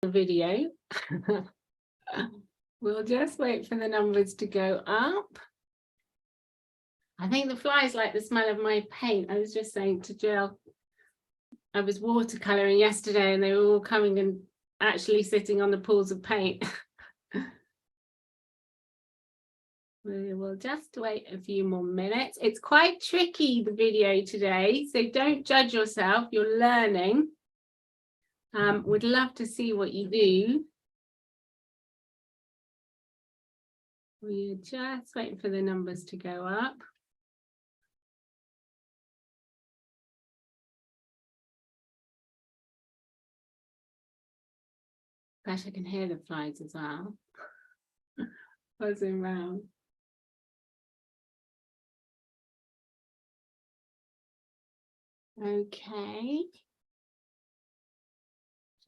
the video. We'll just wait for the numbers to go up. I think the flies like the smell of my paint. I was just saying to Jill, I was watercolouring yesterday and they were all coming and actually sitting on the pools of paint. We will just wait a few more minutes. It's quite tricky, the video today, so don't judge yourself. You're learning. Would love to see what you do. We're just waiting for the numbers to go up. Gosh, I can hear the flies as well. Buzzing around. Okay.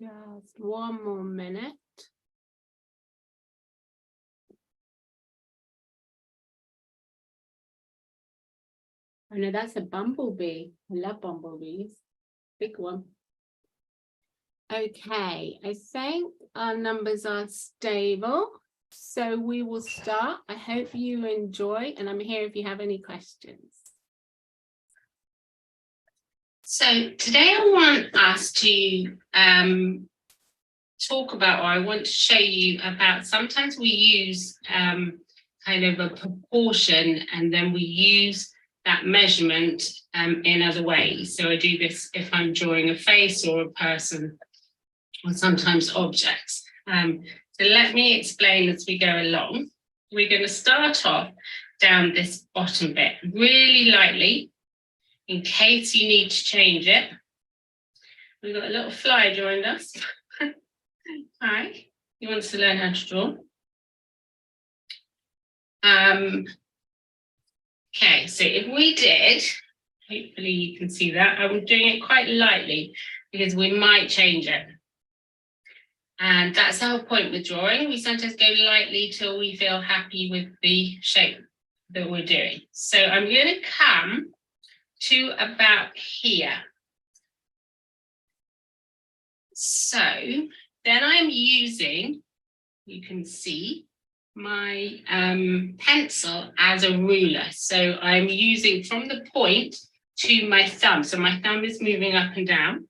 Just one more minute. Oh no, that's a bumblebee. I love bumblebees. Big one. Okay, I think our numbers are stable. So we will start. I hope you enjoy, and I'm here if you have any questions. So today I want us to talk about, or I want to show you about, sometimes we use kind of a proportion and then we use that measurement in other ways. So I do this if I'm drawing a face or a person, or sometimes objects. So let me explain as we go along. We're going to start off down this bottom bit really lightly, in case you need to change it. We've got a little fly joined us. Hi, he wants to learn how to draw. Okay, so if we did, hopefully you can see that, I'm doing it quite lightly because we might change it. And that's our point with drawing. We sometimes go lightly till we feel happy with the shape that we're doing. So I'm going to come to about here. So then I'm using, you can see, my pencil as a ruler. So I'm using from the point to my thumb. So my thumb is moving up and down.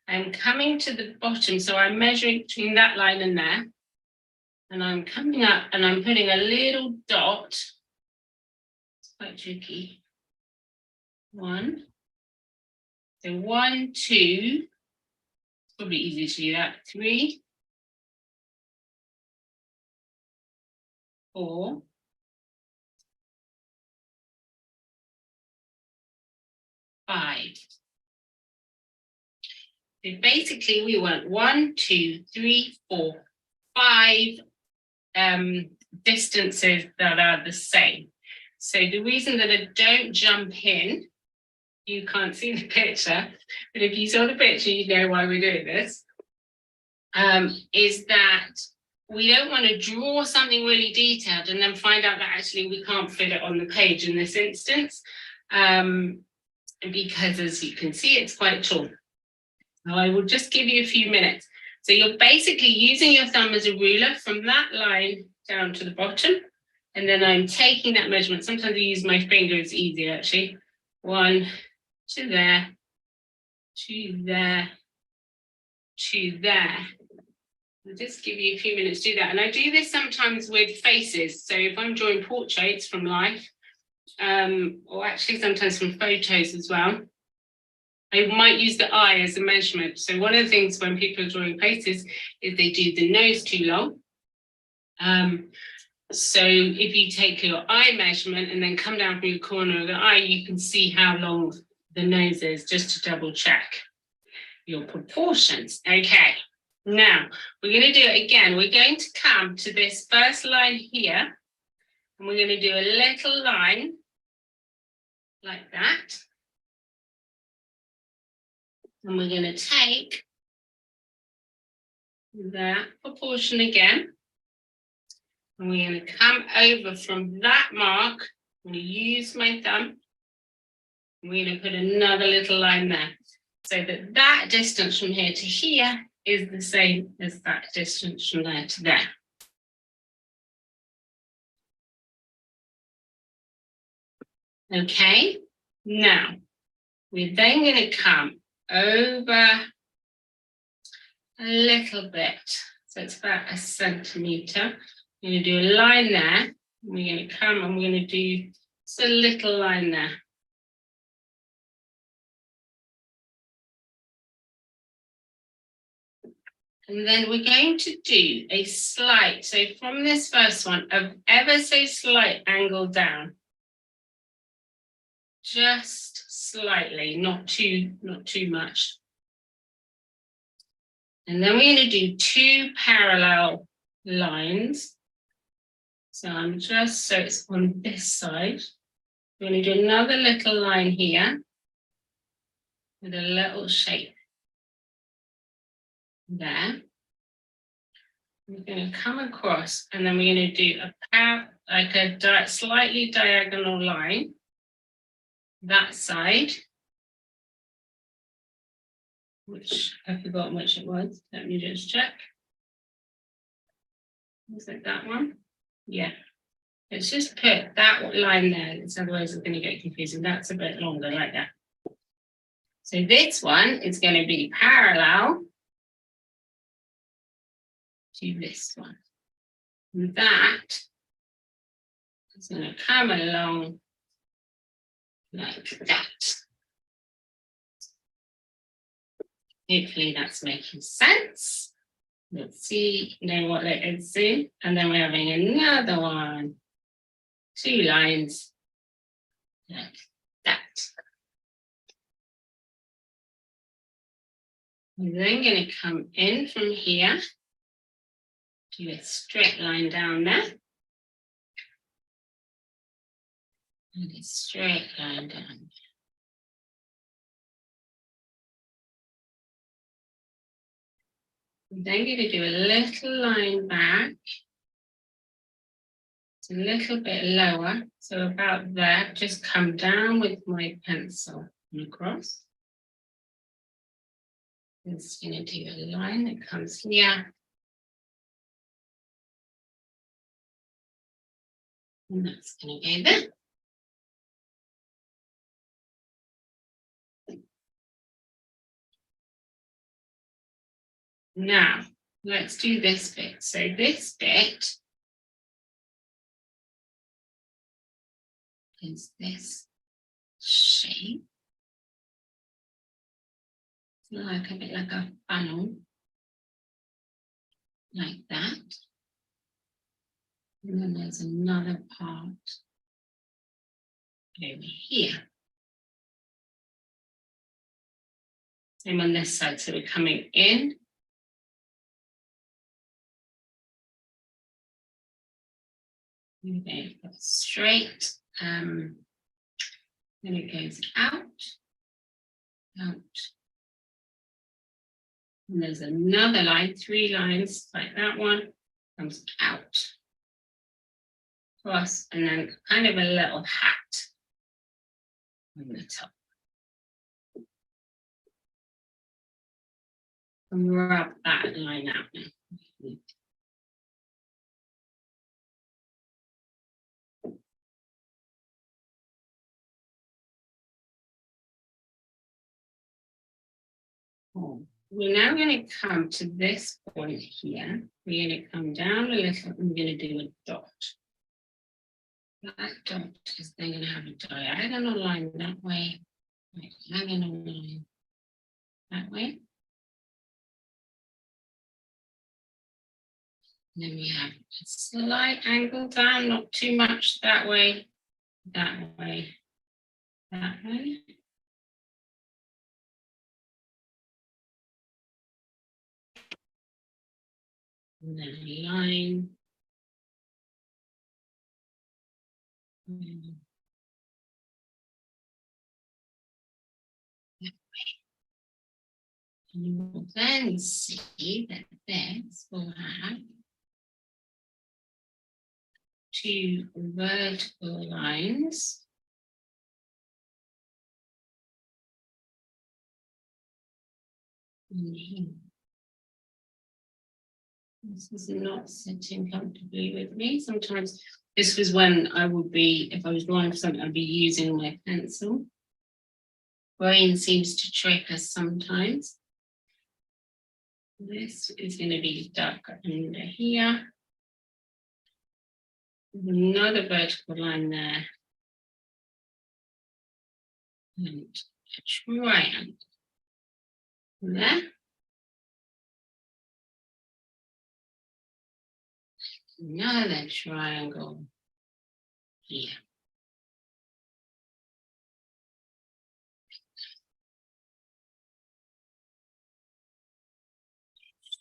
I'm coming to the bottom, so I'm measuring between that line and there. And I'm coming up and I'm putting a little dot. It's quite tricky. 1. So 1, 2. It's probably easy to do that. 3, 4. 5. So basically we want 1, 2, 3, 4, 5 distances that are the same. So the reason that I don't jump in, you can't see the picture, but if you saw the picture, you know why we're doing this, is that we don't want to draw something really detailed and then find out that actually we can't fit it on the page in this instance, because as you can see, it's quite tall. Now I will just give you a few minutes. So you're basically using your thumb as a ruler from that line down to the bottom. And then I'm taking that measurement. Sometimes I use my finger, it's easier actually. 1 to there, to there, to there. I'll just give you a few minutes to do that. And I do this sometimes with faces. So if I'm drawing portraits from life, or actually sometimes from photos as well, I might use the eye as a measurement. So one of the things when people are drawing faces is they do the nose too long. So if you take your eye measurement and then come down from your corner of the eye, you can see how long the nose is, just to double check your proportions. Okay, now we're going to do it again. We're going to come to this first line here, and we're going to do a little line like that. And we're going to take that proportion again. And we're going to come over from that mark. I'm going to use my thumb. We're going to put another little line there. So that distance from here to here is the same as that distance from there to there. Okay, now we're then going to come over a little bit. So it's about 1 centimetre. We're going to do a line there. We're going to come and we're going to do just a little line there. And then we're going to do a slight, so from this first one, an ever so slight angle down. Just slightly, not too much. And then we're going to do 2 parallel lines. So I'm just, so it's on this side. We're going to do another little line here with a little shape there. We're going to come across and then we're going to do a slightly diagonal line that side, which I've forgotten which it was. Let me just check. Was it that one? Yeah. Let's just put that line there, otherwise it's going to get confusing. That's a bit longer like that. So this one is going to be parallel to this one. And that is going to come along like that. Hopefully that's making sense. Let's see, know what it is soon. And then we're having another one. 2 lines like that. We're then going to come in from here, do a straight line down there. And a straight line down. I'm then going to do a little line back. It's a little bit lower, so about there, just come down with my pencil and across. It's going to do a line that comes here. And that's going to go there. Now, let's do this bit. So this bit is this shape. It's like a bit like a funnel, like that. And then there's another part over here. Same on this side, so we're coming in. We're going to go straight, then it goes out. And there's another line, 3 lines like that one, comes out. Across, and then kind of a little hat on the top. And rub that line out now. We're now going to come to this point here. We're going to come down a little and we're going to do a dot. That dot is then going to have a diagonal line that way, diagonal line that way. And then we have a slight angle down, not too much that way, that way, that way. And then a line. That way. And you will then see that this will have 2 vertical lines. This is not sitting comfortably with me. Sometimes this was when I would be, if I was drawing for something, I'd be using my pencil. Brain seems to trick us sometimes. This is going to be darker under here. Another vertical line there. And a triangle there. Another triangle here.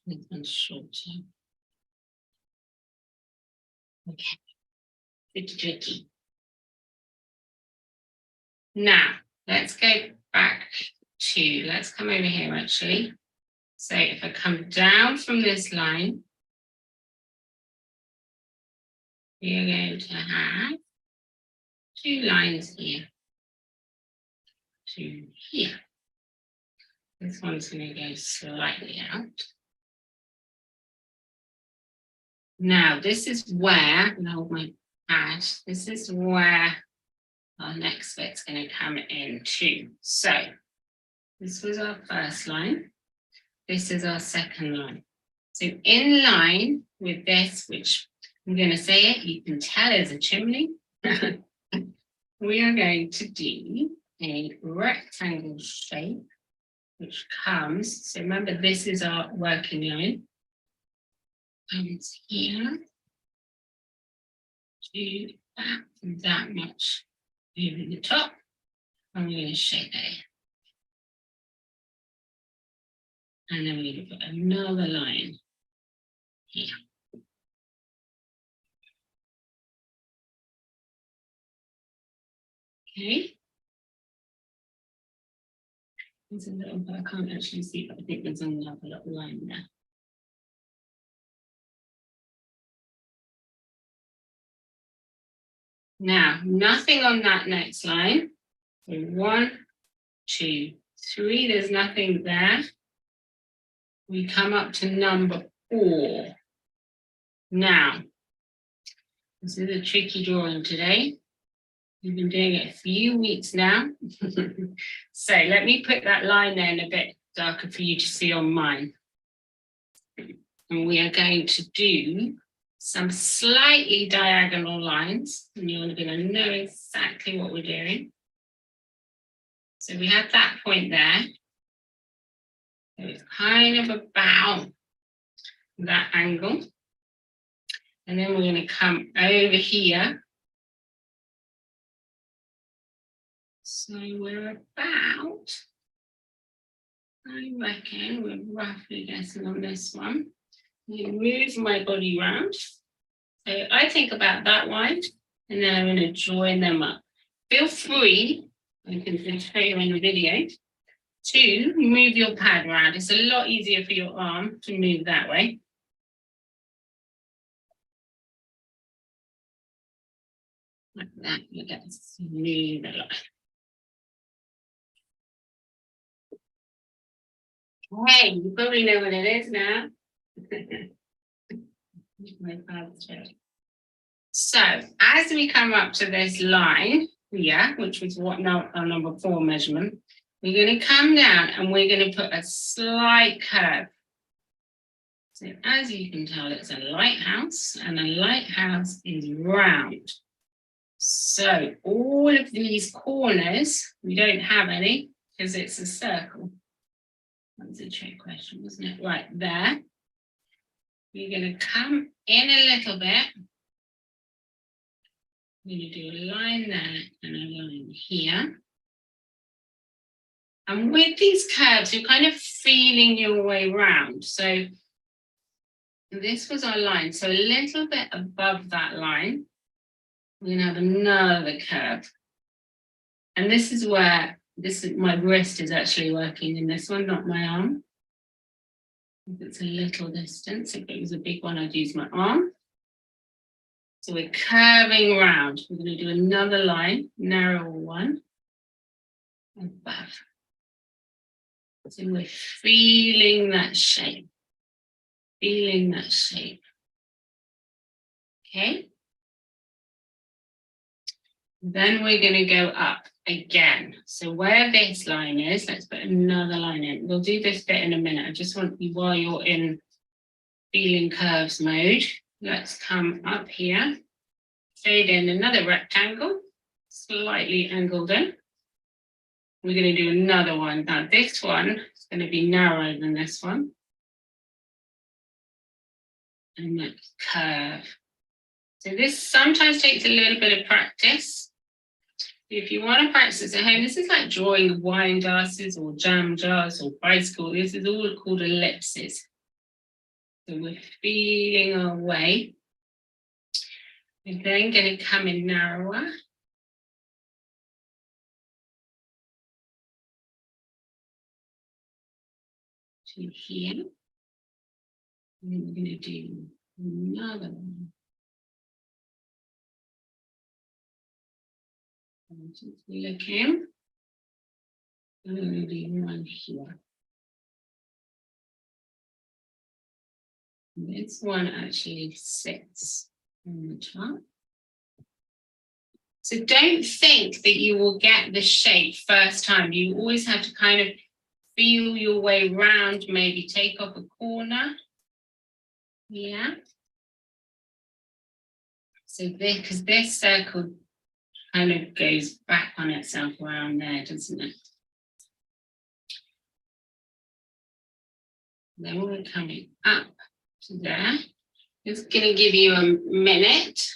This one's shorter. Okay, it's tricky. Now, let's go back to, let's come over here actually. So if I come down from this line, we are going to have two lines here, two here. This one's going to go slightly out. Now, this is where, and hold my pad, this is where our next bit's going to come in too. So, this was our first line. This is our second line. So, in line with this, which I'm going to say it, you can tell is a chimney, we are going to do a rectangle shape, which comes, so remember this is our working line, comes here to that much over the top. I'm going to shape it. And then we're going to put another line here. Okay. There's a little bit, I can't actually see, but I think there's another little line there. Now, nothing on that next line. So 1, 2, 3, there's nothing there. We come up to number 4. Now, this is a tricky drawing today. We've been doing it a few weeks now. So let me put that line there in a bit darker for you to see on mine. And we are going to do some slightly diagonal lines, and you're going to know exactly what we're doing. So we have that point there. So it's kind of about that angle. And then we're going to come over here. So we're about, I reckon, we're roughly guessing on this one. You move my body around. So I think about that wide, and then I'm going to join them up. Feel free, I can show you in the video, to move your pad around. It's a lot easier for your arm to move that way. Like that, you get smooth a lot. Hey, you probably know what it is now. So as we come up to this line here, which was what now our number 4 measurement, we're going to come down and we're going to put a slight curve. So as you can tell, it's a lighthouse, and a lighthouse is round. So all of these corners, we don't have any because it's a circle. That was a trick question, wasn't it? Right there. We're going to come in a little bit. We're going to do a line there and a line here. And with these curves, you're kind of feeling your way round. So this was our line. So a little bit above that line, we're going to have another curve. And this is where my wrist is actually working in this one, not my arm. If it's a little distance, if it was a big one, I'd use my arm. So we're curving round. We're going to do another line, narrower one, above. So we're feeling that shape. feeling that shape. Okay. Then we're going to go up again. So where this line is, let's put another line in. We'll do this bit in a minute. I just want you, while you're in feeling curves mode, let's come up here, shade in another rectangle, slightly angled in. We're going to do another one. Now this one is going to be narrower than this one. And let's curve. So this sometimes takes a little bit of practice. If you want to practice at home, this is like drawing wine glasses or jam jars or bicycle. This is all called ellipses. So we're feeling our way. We're then going to come in narrower. To here. And then we're going to do another one. Just look in. And we're going to do one here. This one actually sits on the top. So don't think that you will get the shape first time. You always have to kind of feel your way around, maybe take off a corner. Yeah. So this, because this circle kind of goes back on itself around there, doesn't it? Then we're coming up to there. Just going to give you a minute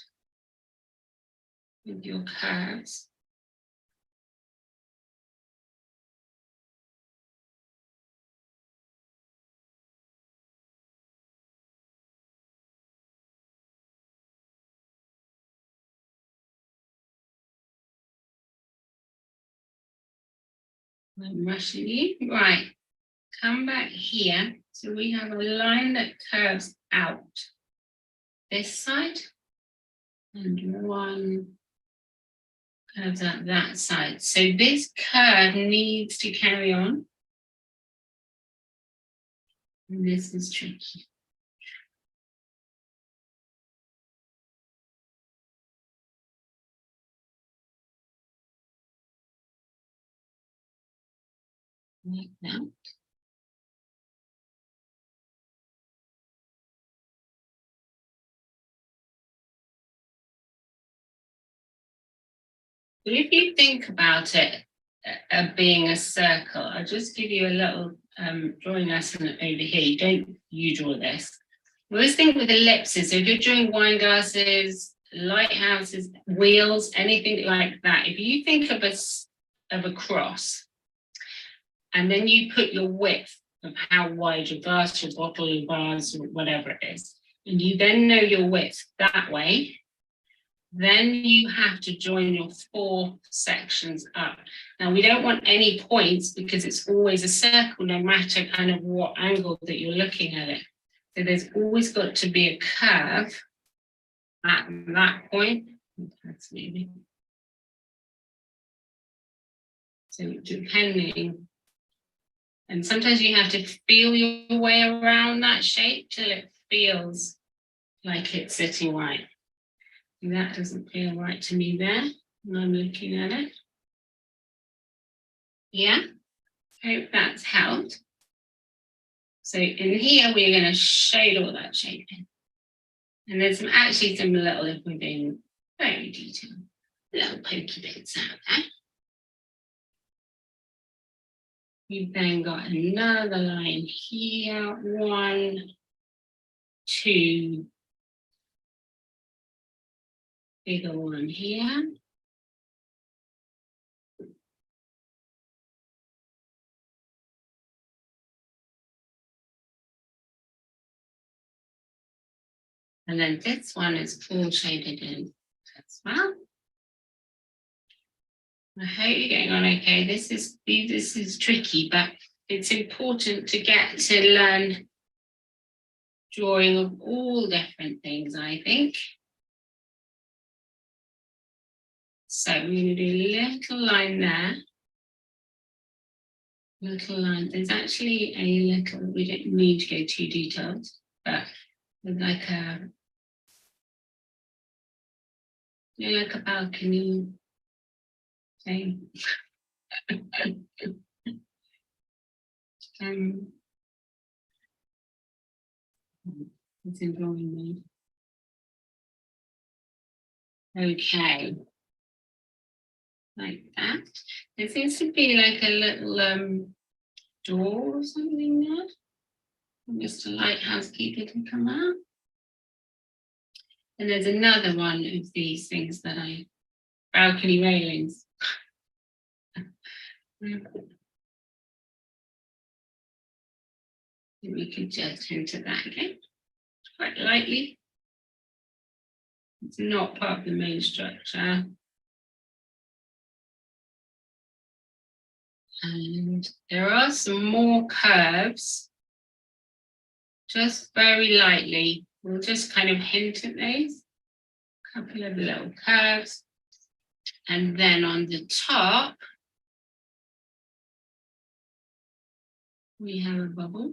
with your curves. I'm rushing you. Right, come back here. So we have a line that curves out this side and one curves out that side. So this curve needs to carry on. And this is tricky. Like that. But if you think about it being a circle, I'll just give you a little drawing lesson over here. Don't you draw this. We always think with ellipses, so if you're drawing wine glasses, lighthouses, wheels, anything like that, if you think of a cross, and then you put your width of how wide your glass, your bottle, your vase, or whatever it is, and you then know your width that way, then you have to join your 4 sections up. Now, we don't want any points because it's always a circle, no matter kind of what angle that you're looking at it. So there's always got to be a curve at that point. That's maybe. So depending, and sometimes you have to feel your way around that shape till it feels like it's sitting right. And that doesn't feel right to me there when I'm looking at it. Yeah, hope that's helped. So in here, we're going to shade all that shape in. And there's actually some little, if we're being very detailed, little pokey bits out there. We've then got another line here, 1, 2, bigger one here. And then this one is full shaded in as well. I hope you're getting on okay. This is tricky, but it's important to get to learn drawing of all different things, I think. So we're going to do a little line there. Little line. There's actually a little, we don't need to go too detailed, but with like a balcony thing. It's involving me. Okay. Like that. There seems to be like a little door or something there. Just a lighthouse keeper can come out. And there's another one of these things that balcony railings. We can just enter that again, quite lightly. It's not part of the main structure. And there are some more curves, just very lightly. We'll just kind of hint at these, a couple of little curves. And then on the top, we have a bubble.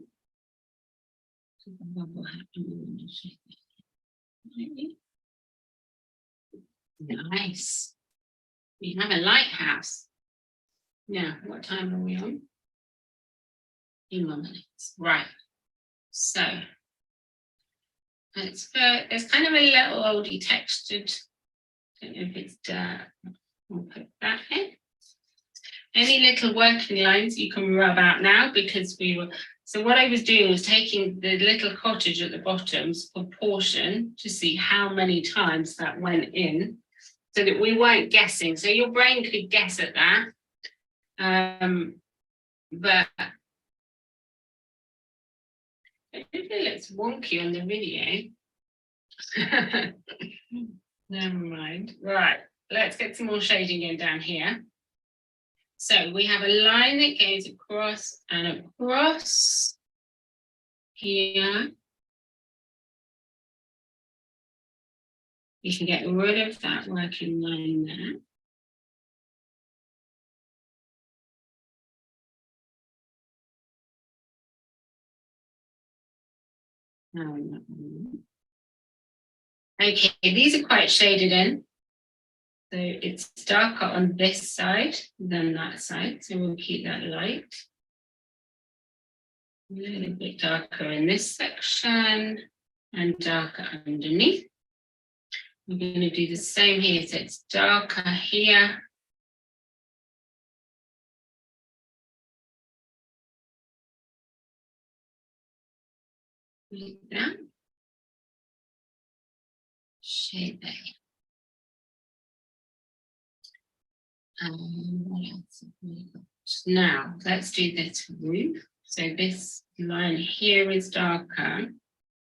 The bubble happening. Nice. We have a lighthouse. Now, what time are we on? 2 more minutes. Right. So there's kind of a little oldie textured. I don't know if it's dark. We'll put that in. Any little working lines you can rub out now, because so what I was doing was taking the little cottage at the bottom's proportion to see how many times that went in, so that we weren't guessing. So your brain could guess at that. But I feel it's wonky on the video. Never mind. Right, let's get some more shading in down here. So we have a line that goes across and across here. You can get rid of that working line there. Okay, these are quite shaded in. So it's darker on this side than that side. So we'll keep that light. A little bit darker in this section and darker underneath. We're going to do the same here. So it's darker here. Like that. Shade there. What else have we got? Now, let's do this roof. So this line here is darker.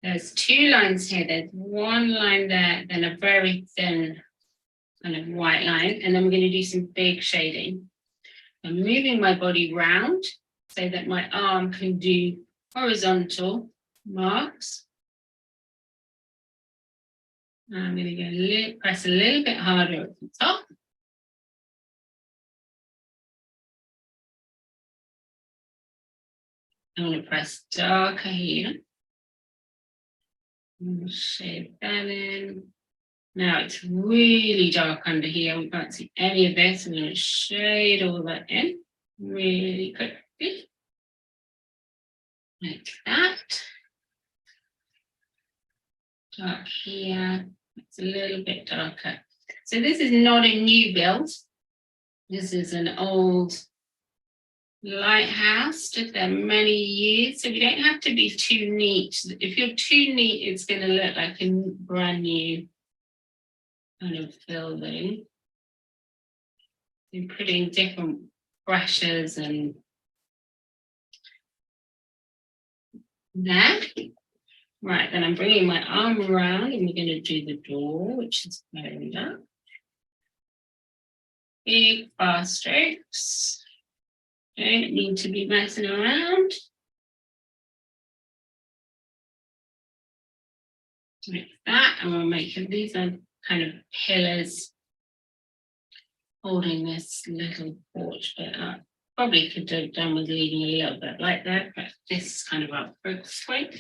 There's 2 lines here. There's 1 line there, then a very thin kind of white line. And then we're going to do some big shading. I'm moving my body round so that my arm can do horizontal marks. I'm going to go press a little bit harder at the top. I'm going to press darker here. Shade that in. Now it's really dark under here. We can't see any of this. I'm going to shade all that in really quickly. Like that. Dark here. It's a little bit darker. So this is not a new build. This is an old lighthouse, stood there many years. So we don't have to be too neat. If you're too neat, it's going to look like a brand new kind of building. You're putting different brushes and there. Right, then I'm bringing my arm around and we're going to do the door, which is very dark. Big fast strokes. Don't need to be messing around. Like that, and we'll make these are kind of pillars holding this little porch bit up. Probably could have done with leaving a little bit like that, but this is kind of our focus point.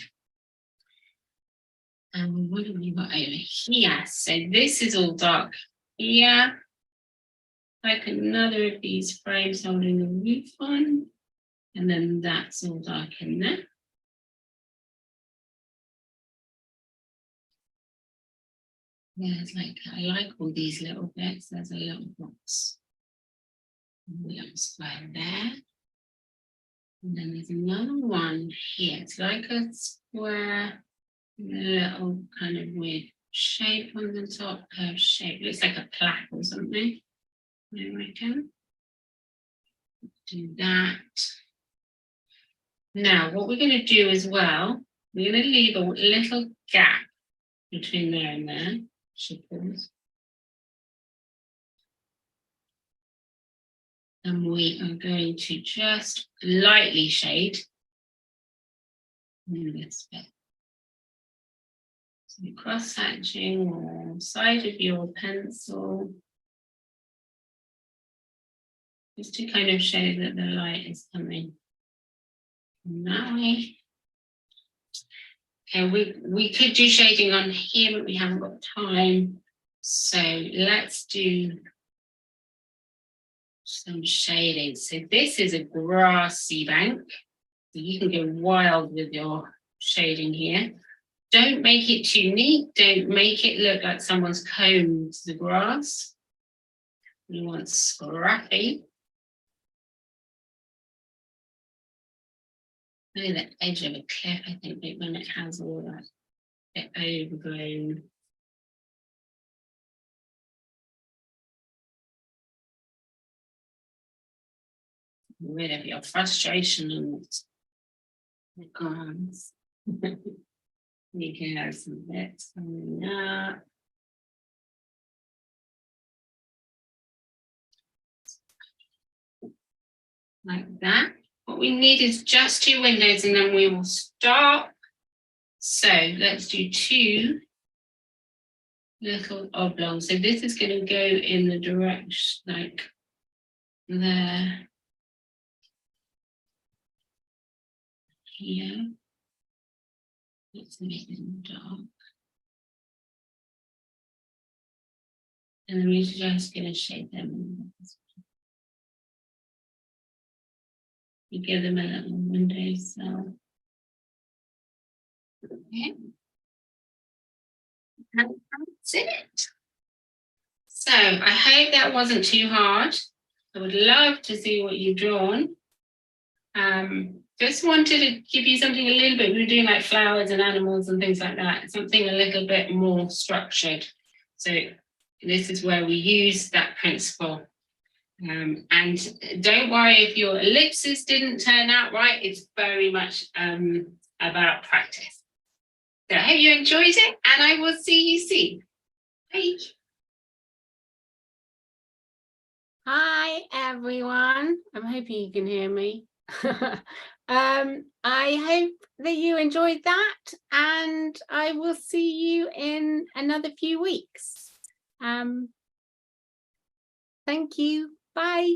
And what have we got over here? So this is all dark here. Like another of these frames holding the roof on. And then that's all dark in there. There's like, I like all these little bits. There's a little box. A little square there. And then there's another one here. It's like a square, little kind of weird shape on the top, curved shape. Looks like a plaque or something. There we go. Do that. Now, what we're going to do as well, we're going to leave a little gap between there and there. And we are going to just lightly shade this bit. So cross-hatching or side of your pencil, just to kind of show that the light is coming that way. Okay, we could do shading on here, but we haven't got time. So let's do some shading. So this is a grassy bank. So you can go wild with your shading here. Don't make it too neat. Don't make it look like someone's combed the grass. We want scrappy. Maybe the edge of a cliff, I think, when it has all that bit overgrown. Rid of your frustration and the guns. You can have some bits coming up. Like that. What we need is just 2 windows and then we will stop. So let's do 2 little oblongs. So this is going to go in the direction like there. Here. Let's make them dark. And then we're just going to shade them. You give them a little window sill. Okay. And that's it. So I hope that wasn't too hard. I would love to see what you've drawn. Just wanted to give you something a little bit, we were doing like flowers and animals and things like that, something a little bit more structured. So this is where we use that principle. And don't worry if your ellipses didn't turn out right, it's very much about practice. So I hope you enjoyed it and I will see you soon. Bye. Hi everyone, I'm hoping you can hear me. I hope that you enjoyed that and I will see you in another few weeks. Thank you. Bye.